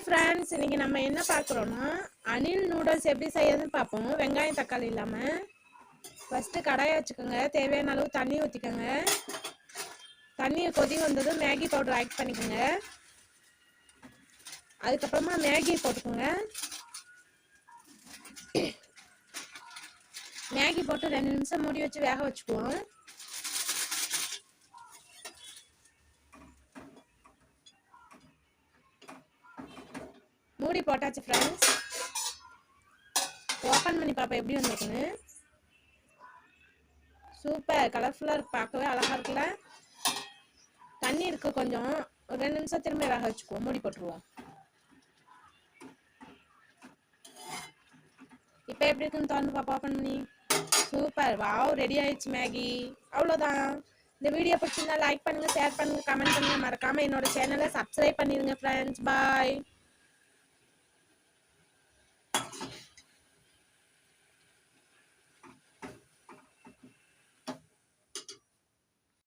Friends, இன்னைக்கு நம்ம என்ன பார்க்குறோன்னா அணில் நூடுல்ஸ் எப்படி செய்யறதுன்னு பார்ப்போம். வெங்காயம் தக்காளி இல்லாமல் ஃபஸ்ட்டு கடாயை வச்சுக்கோங்க. தேவையான அளவு தண்ணி ஊற்றிக்கோங்க. தண்ணியை கொதி வந்ததும் மேகி பவுடர் ஆட் பண்ணிக்கோங்க. அதுக்கப்புறமா மேகி போட்டுக்கோங்க. மேகி போட்டு 2 நிமிஷம் மூடி வச்சு வேக வச்சுக்குவோம். மூடி போட்டாச்சு ஃப்ரெண்ட்ஸ். ஓப்பன் பண்ணி பார்ப்போம் எப்படி வந்துருக்குன்னு. சூப்பர், கலர்ஃபுல்லாக இருக்கு, பார்க்கவே அழகாக இருக்குல்ல. தண்ணி இருக்கு கொஞ்சம், ஒரு 2 நிமிஷம் திரும்ப வேக வச்சுக்குவோம். மூடி போட்டுருவோம். இப்போ எப்படி இருக்குன்னு திறந்து பார்ப்போம் ஓப்பன் பண்ணி. சூப்பர், வாவ், ரெடி ஆயிடுச்சு மேகி. அவ்வளோதான். இந்த வீடியோ பிடிச்சிருந்தா லைக் பண்ணுங்க, ஷேர் பண்ணுங்க, கமெண்ட் பண்ணுங்க. மறக்காம என்னோட சேனலை சப்ஸ்கிரைப் பண்ணிடுங்க ஃப்ரெண்ட்ஸ். பாய்.